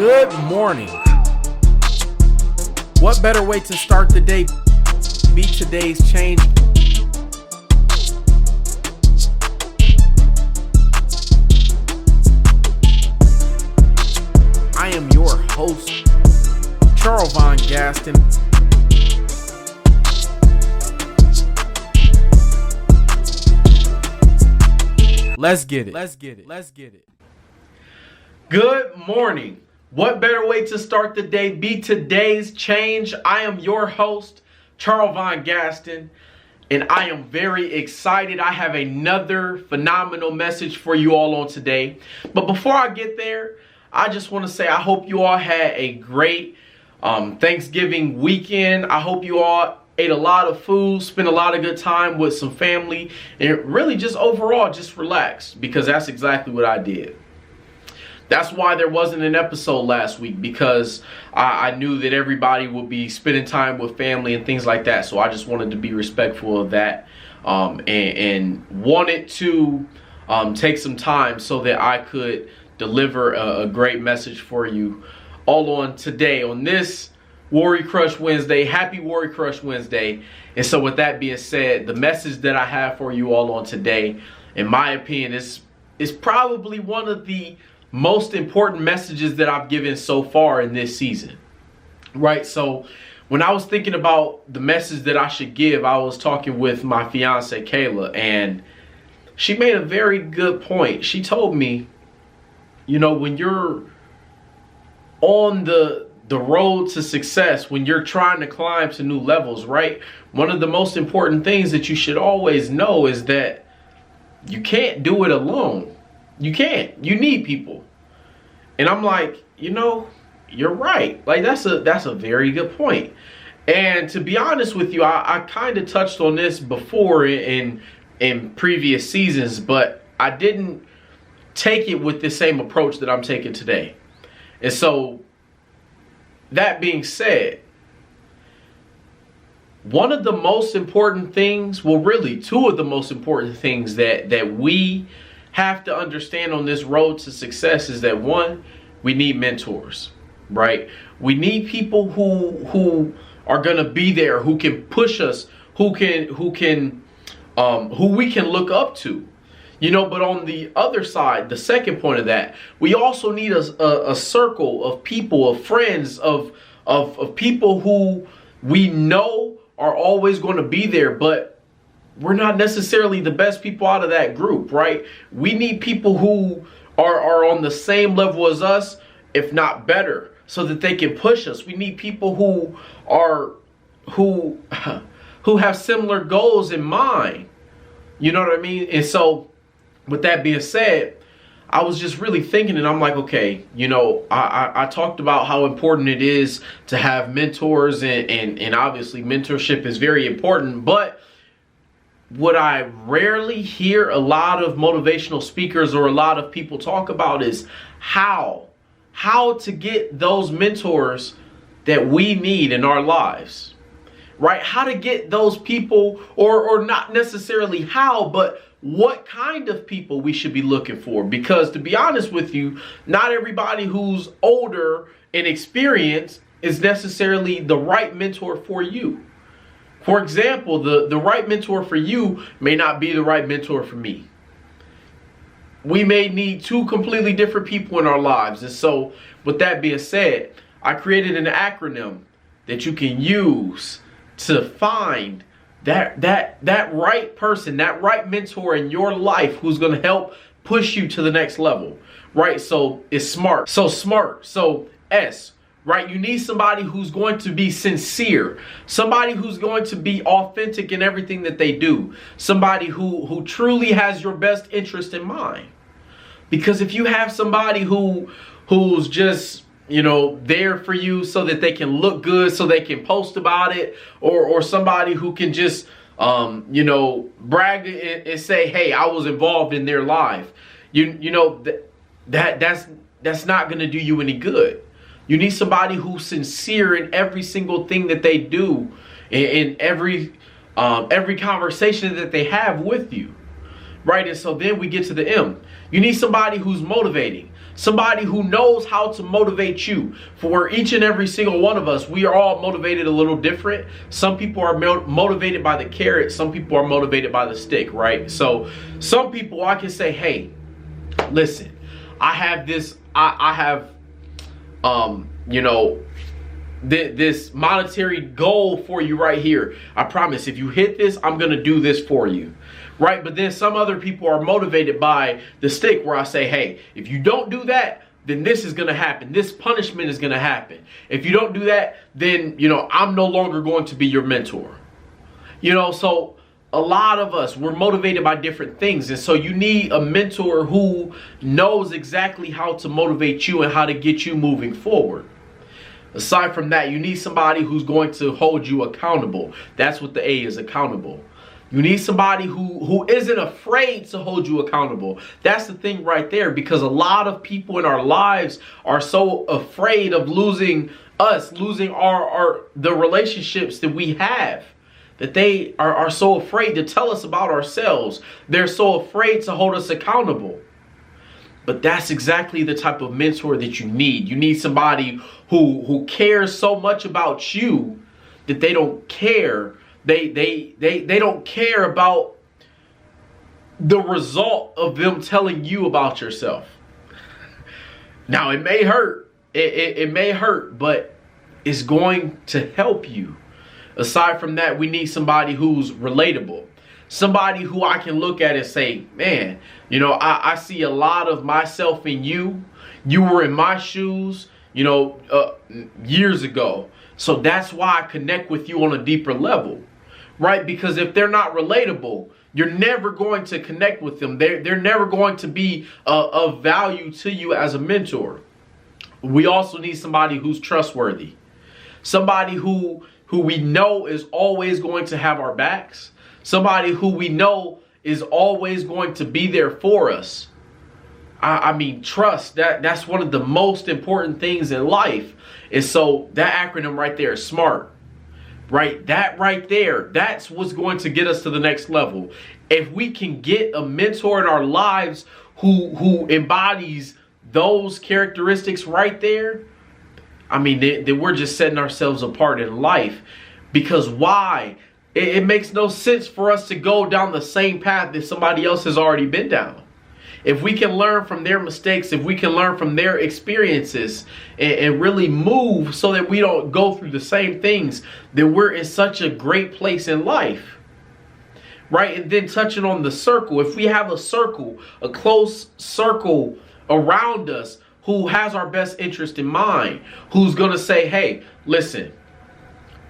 Good morning. What better way to start the day? Be today's change. I am your host, Charles Von Gaston. Let's get it. Good morning. What better way to start the day? Be today's change. I am your host, Charles Von Gaston, and I am very excited. I have another phenomenal message for you all on today. But before I get there, I just want to say I hope you all had a great Thanksgiving weekend. I hope you all ate a lot of food, spent a lot of good time with some family, and really just overall just relaxed, because that's exactly what I did. That's why there wasn't an episode last week, because I knew that everybody would be spending time with family and things like that. So I just wanted to be respectful of that and wanted to take some time so that I could deliver a great message for you all on today, on this Worry Crush Wednesday. Happy Worry Crush Wednesday. And so with that being said, the message that I have for you all on today, in my opinion, is probably one of the most important messages that I've given so far in this season. Right? So when I was thinking about the message that I should give, I was talking with my fiance Kayla, and she made a very good point. She told me, you know, when you're on the road to success, when you're trying to climb to new levels, right? One of the most important things that you should always know is that you can't do it alone. You can't. You need people. And I'm like, you know, you're right. Like, that's a very good point. And to be honest with you, I kind of touched on this before in previous seasons, but I didn't take it with the same approach that I'm taking today. And so, that being said, one of the most important things, well, really two of the most important things that we have to understand on this road to success is that, one, we need mentors, right? We need people who are going to be there, who can push us, who we can look up to. You know, but on the other side, the second point of that, we also need a circle of people, of friends, of people who we know are always going to be there, but we're not necessarily the best people out of that group, right? We need people who are on the same level as us, if not better, so that they can push us. We need people who have similar goals in mind. You know what I mean? And so, with that being said, I was just really thinking, and I'm like, okay, you know, I talked about how important it is to have mentors, and obviously mentorship is very important, but what I rarely hear a lot of motivational speakers or a lot of people talk about is how to get those mentors that we need in our lives, right? How to get those people, or not necessarily how, but what kind of people we should be looking for. Because to be honest with you, not everybody who's older and experienced is necessarily the right mentor for you. For example, the right mentor for you may not be the right mentor for me. We may need two completely different people in our lives. And so, with that being said, I created an acronym that you can use to find that right person, that right mentor in your life who's going to help push you to the next level, right? So it's SMART. So SMART. So S, right? You need somebody who's going to be sincere, somebody who's going to be authentic in everything that they do, somebody who truly has your best interest in mind. Because if you have somebody who's just, you know, there for you so that they can look good, so they can post about it, or somebody who can just, you know, brag and say, hey, I was involved in their life. You know, that's not going to do you any good. You need somebody who's sincere in every single thing that they do, in every conversation that they have with you, right? And so then we get to the M. You need somebody who's motivating, Somebody who knows how to motivate you. For each and every single one of us, we are all motivated a little different. Some people are motivated by the carrot. Some people are motivated by the stick, right? So some people I can say, hey, listen, I have this, I have, you know, this monetary goal for you right here. I promise if you hit this, I'm going to do this for you. Right? But then some other people are motivated by the stick where I say, hey, if you don't do that, then this is going to happen. This punishment is going to happen. If you don't do that, then, you know, I'm no longer going to be your mentor. You know, so a lot of us, we're motivated by different things. And so you need a mentor who knows exactly how to motivate you and how to get you moving forward. Aside from that, you need somebody who's going to hold you accountable. That's what the A is, accountable. You need somebody who isn't afraid to hold you accountable. That's the thing right there, because a lot of people in our lives are so afraid of losing us, losing the relationships that we have, that they are so afraid to tell us about ourselves. They're so afraid to hold us accountable. But that's exactly the type of mentor that you need. You need somebody who cares so much about you that they don't care. They don't care about the result of them telling you about yourself. Now, it may hurt. It may hurt, but it's going to help you. Aside from that, we need somebody who's relatable. Somebody who I can look at and say, man, you know, I see a lot of myself in you. You were in my shoes, you know, years ago. So that's why I connect with you on a deeper level. Right? Because if they're not relatable, you're never going to connect with them. They're never going to be of value to you as a mentor. We also need somebody who's trustworthy. Somebody who we know is always going to have our backs. Somebody who we know is always going to be there for us. I mean, trust, that's one of the most important things in life. And so that acronym right there is SMART. Right, that right there, that's what's going to get us to the next level. If we can get a mentor in our lives who embodies those characteristics right there, I mean, then we're just setting ourselves apart in life. Because why? It makes no sense for us to go down the same path that somebody else has already been down. If we can learn from their mistakes, if we can learn from their experiences and really move so that we don't go through the same things, then we're in such a great place in life. Right? And then touching on the circle, if we have a circle, a close circle around us who has our best interest in mind, who's going to say, hey, listen,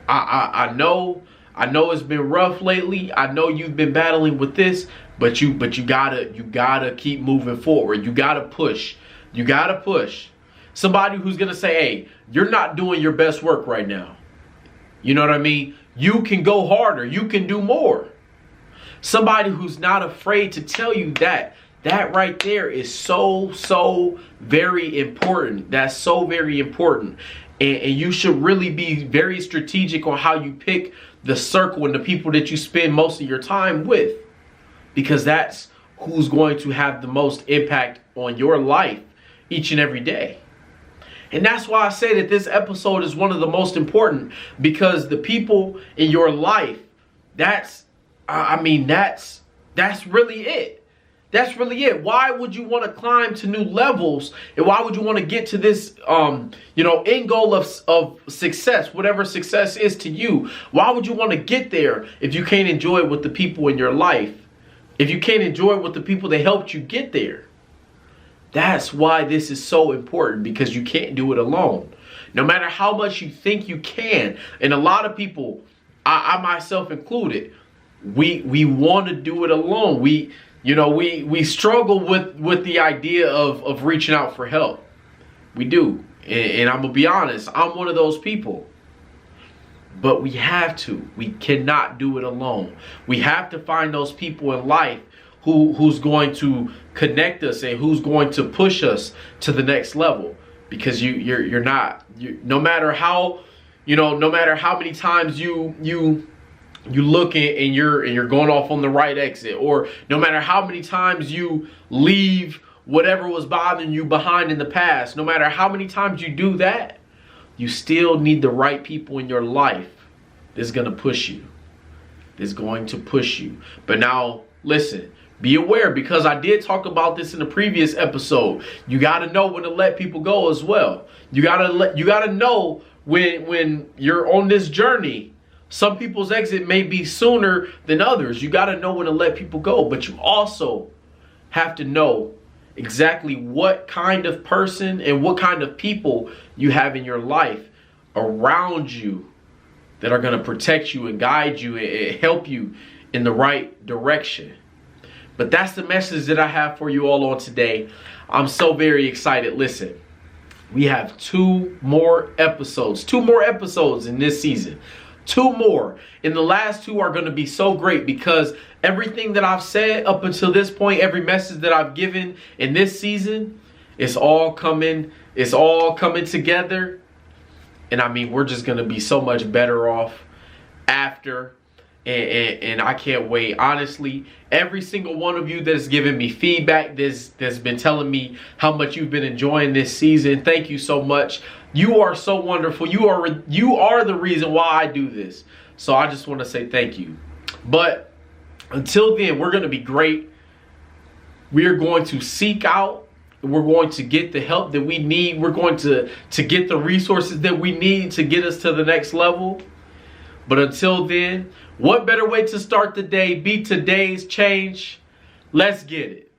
I know it's been rough lately. I know you've been battling with this. But you gotta keep moving forward. You gotta push. You gotta push. Somebody who's gonna say, hey, you're not doing your best work right now. You know what I mean? You can go harder. You can do more. Somebody who's not afraid to tell you that. That right there is so very important. That's so very important. And you should really be very strategic on how you pick the circle and the people that you spend most of your time with. Because that's who's going to have the most impact on your life each and every day. And that's why I say that this episode is one of the most important, because the people in your life, that's really it. That's really it. Why would you want to climb to new levels? And why would you want to get to this, end goal of success, whatever success is to you? Why would you want to get there if you can't enjoy it with the people in your life? If you can't enjoy it with the people that helped you get there? That's why this is so important, because you can't do it alone. No matter how much you think you can. And a lot of people, I myself included, we want to do it alone. We struggle with the idea of reaching out for help. We do. And I'm going to be honest, I'm one of those people. But we have to. We cannot do it alone. We have to find those people in life who's going to connect us and who's going to push us to the next level. Because no matter how many times you look and you're going off on the right exit, or no matter how many times you leave whatever was bothering you behind in the past. No matter how many times you do that, you still need the right people in your life that's going to push you. That's going to push you. But now, listen, be aware, because I did talk about this in the previous episode. You got to know when to let people go as well. You got to know when you're on this journey. Some people's exit may be sooner than others. You got to know when to let people go, but you also have to know exactly what kind of person and what kind of people you have in your life around you that are going to protect you and guide you and help you in the right direction. But that's the message that I have for you all on today. I'm so very excited. Listen, we have 2 more episodes in this season. 2 more. And the last 2 are going to be so great, because everything that I've said up until this point, every message that I've given in this season, it's all coming together. And I mean, we're just going to be so much better off after. And I can't wait. Honestly, every single one of you that's given me feedback, that's been telling me how much you've been enjoying this season, thank you so much. You are so wonderful. You are the reason why I do this. So I just want to say thank you. But until then, we're going to be great. We are going to seek out. We're going to get the help that we need. We're going to get the resources that we need to get us to the next level. But until then, what better way to start the day? Be today's change. Let's get it.